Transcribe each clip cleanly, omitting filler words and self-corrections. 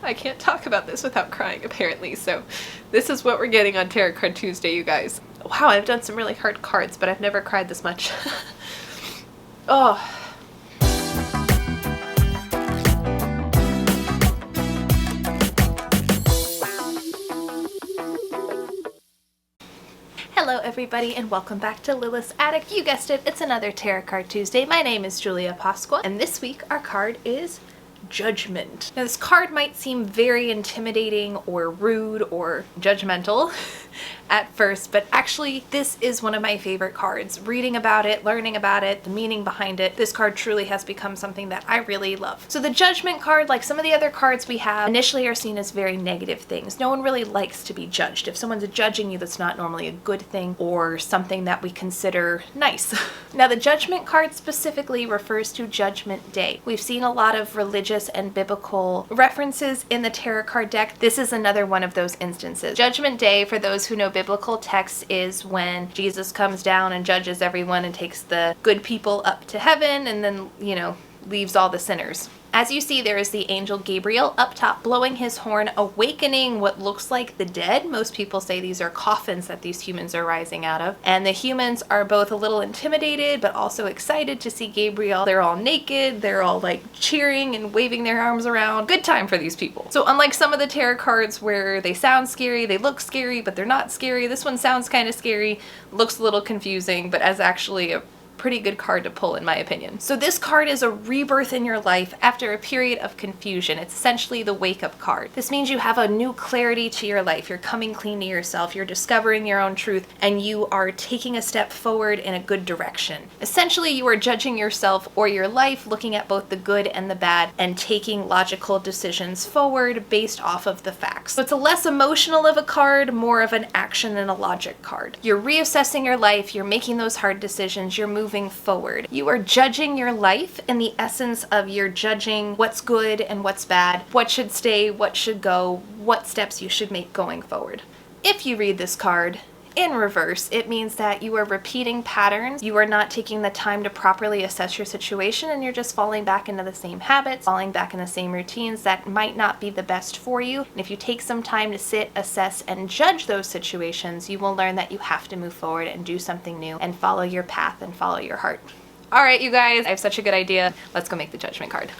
I can't talk about this without crying, apparently, so this is what we're getting on Tarot Card Tuesday, you guys. Wow, I've done some really hard cards, but I've never cried this much. Oh. Hello everybody and welcome back to Lilith's Attic. You guessed it, it's another Tarot Card Tuesday. My name is Julia Pasqua and this week our card is Judgment. Now this card might seem very intimidating or rude or judgmental at first, but actually this is one of my favorite cards. Reading about it, learning about it, the meaning behind it, this card truly has become something that I really love. So the Judgment card, like some of the other cards we have, initially are seen as very negative things. No one really likes to be judged. If someone's judging you, that's not normally a good thing or something that we consider nice. Now the Judgment card specifically refers to Judgment Day. We've seen a lot of religious and biblical references in the tarot card deck. This is another one of those instances. Judgment Day, for those who know biblical texts, is when Jesus comes down and judges everyone and takes the good people up to heaven and then, leaves all the sinners. As you see, there is the angel Gabriel up top blowing his horn, awakening what looks like the dead. Most people say these are coffins that these humans are rising out of. And the humans are both a little intimidated, but also excited to see Gabriel. They're all naked. They're all like cheering and waving their arms around. Good time for these people. So unlike some of the tarot cards where they sound scary, they look scary, but they're not scary, this one sounds kind of scary, looks a little confusing, but as actually a pretty good card to pull in my opinion. So this card is a rebirth in your life after a period of confusion. It's essentially the wake-up card. This means you have a new clarity to your life. You're coming clean to yourself. You're discovering your own truth and you are taking a step forward in a good direction. Essentially, you are judging yourself or your life, looking at both the good and the bad and taking logical decisions forward based off of the facts. So it's a less emotional of a card, more of an action and a logic card. You're reassessing your life. You're making those hard decisions. You're moving forward. You are judging your life in the essence of you're judging what's good and what's bad, what should stay, what should go, what steps you should make going forward. If you read this card in reverse, it means that you are repeating patterns. You are not taking the time to properly assess your situation and you're just falling back into the same habits, falling back in the same routines that might not be the best for you. And if you take some time to sit, assess, and judge those situations, you will learn that you have to move forward and do something new and follow your path and follow your heart. All right, you guys, I have such a good idea. Let's go make the Judgment card.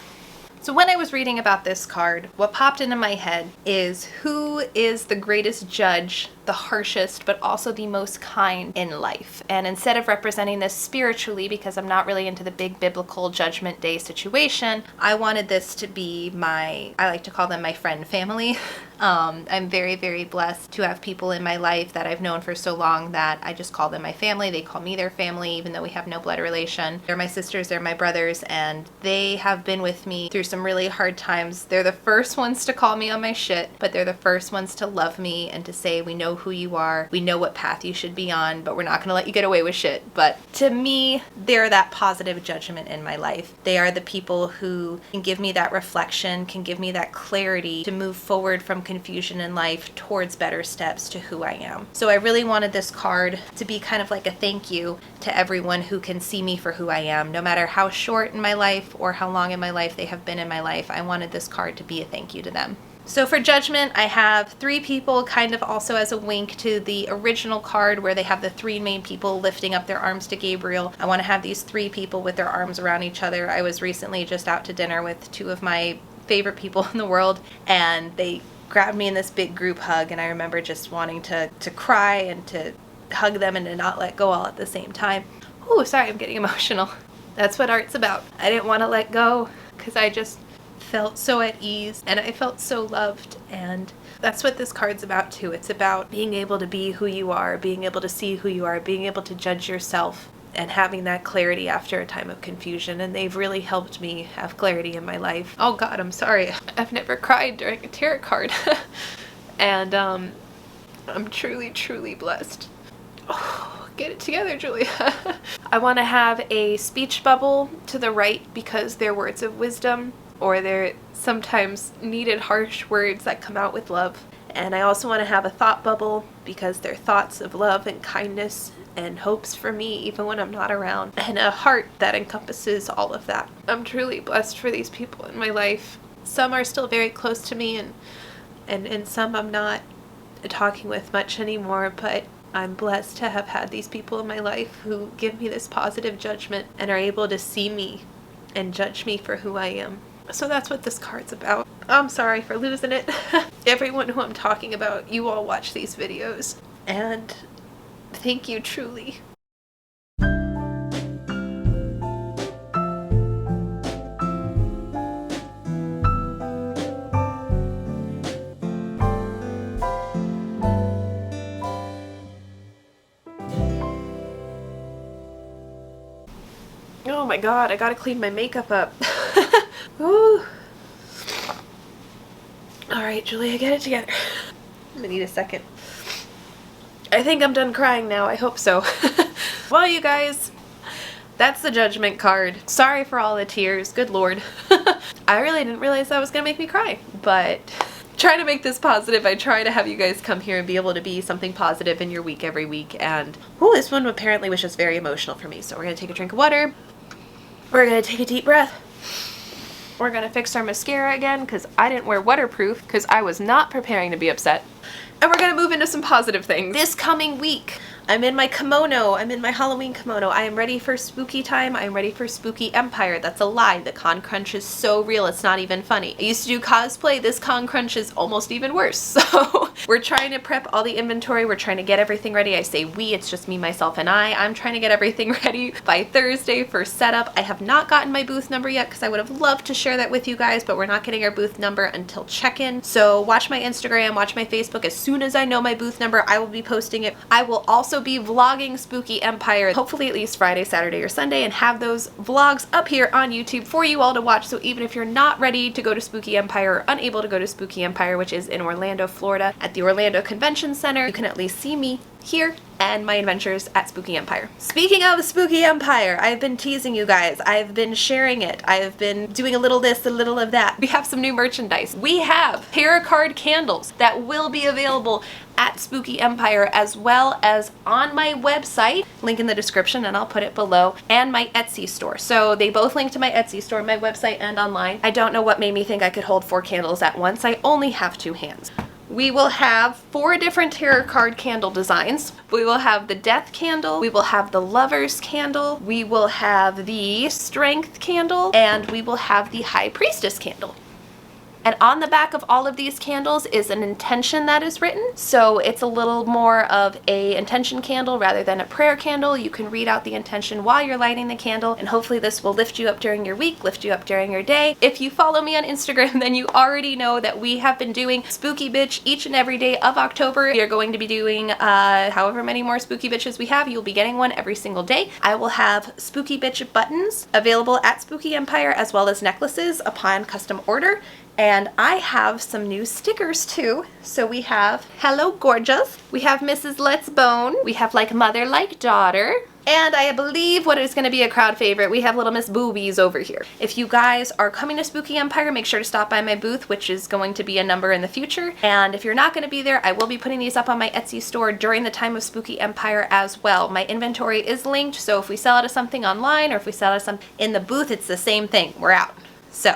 So when I was reading about this card, what popped into my head is who is the greatest judge, the harshest, but also the most kind in life. And instead of representing this spiritually, because I'm not really into the big biblical Judgment Day situation, I wanted this to be I like to call them my friend family. I'm very, very blessed to have people in my life that I've known for so long that I just call them my family. They call me their family, even though we have no blood relation. They're my sisters, they're my brothers, and they have been with me through some really hard times. They're the first ones to call me on my shit, but they're the first ones to love me and to say, we know who you are, we know what path you should be on, but we're not going to let you get away with shit. But to me, they're that positive judgment in my life. They are the people who can give me that reflection, can give me that clarity to move forward from confusion in life towards better steps to who I am. So I really wanted this card to be kind of like a thank you to everyone who can see me for who I am, no matter how short in my life or how long in my life they have been in my life. I wanted this card to be a thank you to them. So for Judgment, I have three people, kind of also as a wink to the original card where they have the three main people lifting up their arms to Gabriel. I want to have these three people with their arms around each other. I was recently just out to dinner with two of my favorite people in the world, and they grabbed me in this big group hug, and I remember just wanting to cry and to hug them and to not let go all at the same time. Oh, sorry, I'm getting emotional. That's what art's about. I didn't want to let go because I just felt so at ease and I felt so loved, and that's what this card's about too. It's about being able to be who you are, being able to see who you are, being able to judge yourself and having that clarity after a time of confusion, and they've really helped me have clarity in my life. Oh God, I'm sorry. I've never cried during a tarot card. And I'm truly, truly blessed. Oh, get it together, Julia. I want to have a speech bubble to the right because they're words of wisdom, or they're sometimes needed harsh words that come out with love. And I also want to have a thought bubble because they're thoughts of love and kindness and hopes for me even when I'm not around, and a heart that encompasses all of that. I'm truly blessed for these people in my life. Some are still very close to me, and some I'm not talking with much anymore, but I'm blessed to have had these people in my life who give me this positive judgment and are able to see me and judge me for who I am. So that's what this card's about. I'm sorry for losing it. Everyone who I'm talking about, you all watch these videos. And thank you truly. Oh my god, I gotta clean my makeup up. Ooh. Alright, Julia, get it together. I'm gonna need a second. I think I'm done crying now. I hope so. Well, you guys, that's the Judgment card. Sorry for all the tears. Good lord. I really didn't realize that was gonna make me cry, but trying to make this positive. I try to have you guys come here and be able to be something positive in your week every week. And oh, this one apparently was just very emotional for me. So we're gonna take a drink of water. We're gonna take a deep breath. We're gonna fix our mascara again because I didn't wear waterproof because I was not preparing to be upset. And we're gonna move into some positive things. This coming week, I'm in my kimono. I'm in my Halloween kimono. I am ready for spooky time. I am ready for Spooky Empire. That's a lie. The con crunch is so real, it's not even funny. I used to do cosplay. This con crunch is almost even worse. So we're trying to prep all the inventory. We're trying to get everything ready. I say we, it's just me, myself, and I. I'm trying to get everything ready by Thursday for setup. I have not gotten my booth number yet because I would have loved to share that with you guys, but we're not getting our booth number until check-in. So watch my Instagram, watch my Facebook. As soon as I know my booth number, I will be posting it. I will also be vlogging Spooky Empire, hopefully at least Friday, Saturday, or Sunday, and have those vlogs up here on YouTube for you all to watch. So even if you're not ready to go to Spooky Empire or unable to go to Spooky Empire, which is in Orlando, Florida, at the Orlando Convention Center, you can at least see me here and my adventures at Spooky Empire. Speaking of Spooky Empire, I've been teasing you guys. I've been sharing it. I've been doing a little this, a little of that. We have some new merchandise. We have tarot card candles that will be available at Spooky Empire, as well as on my website, link in the description and I'll put it below, and my Etsy store. So they both link to my Etsy store, my website, and online. I don't know what made me think I could hold 4 candles at once. I only have 2 hands. We will have 4 different tarot card candle designs. We will have the Death candle, we will have the Lover's candle, we will have the Strength candle, and we will have the High Priestess candle. And on the back of all of these candles is an intention that is written. So it's a little more of a intention candle rather than a prayer candle. You can read out the intention while you're lighting the candle, and hopefully this will lift you up during your week, lift you up during your day. If you follow me on Instagram, then you already know that we have been doing Spooky Bitch each and every day of October. We are going to be doing however many more Spooky Bitches we have. You'll be getting one every single day. I will have Spooky Bitch buttons available at Spooky Empire, as well as necklaces upon custom order. And I have some new stickers too. So we have Hello Gorgeous, we have Mrs. Let's Bone, we have Like Mother Like Daughter, and I believe what is going to be a crowd favorite, we have Little Miss Boobies over here. If you guys are coming to Spooky Empire, make sure to stop by my booth, which is going to be a number in the future. And if you're not going to be there, I will be putting these up on my Etsy store during the time of Spooky Empire as well. My inventory is linked, so if we sell out of something online or if we sell out of something in the booth, it's the same thing. We're out. So,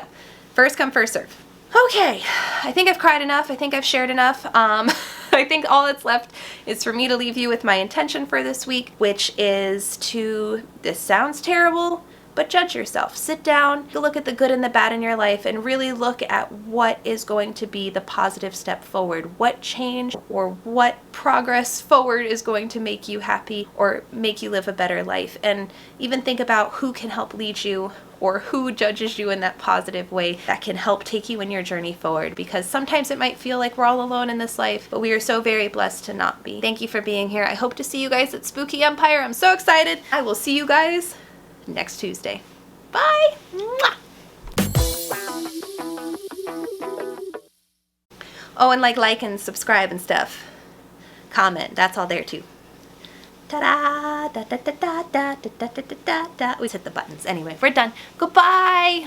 first come, first serve. Okay, I think I've cried enough. I think I've shared enough. I think all that's left is for me to leave you with my intention for this week, which is to, this sounds terrible, but judge yourself. Sit down, look at the good and the bad in your life, and really look at what is going to be the positive step forward. What change or what progress forward is going to make you happy or make you live a better life. And even think about who can help lead you or who judges you in that positive way that can help take you in your journey forward. Because sometimes it might feel like we're all alone in this life, but we are so very blessed to not be. Thank you for being here. I hope to see you guys at Spooky Empire. I'm so excited. I will see you guys next Tuesday. Bye! Mwah! Oh, and like and subscribe and stuff. Comment. That's all there too. Ta-da! Da da da da da da da da da da. We hit the buttons. Anyway, we're done. Goodbye!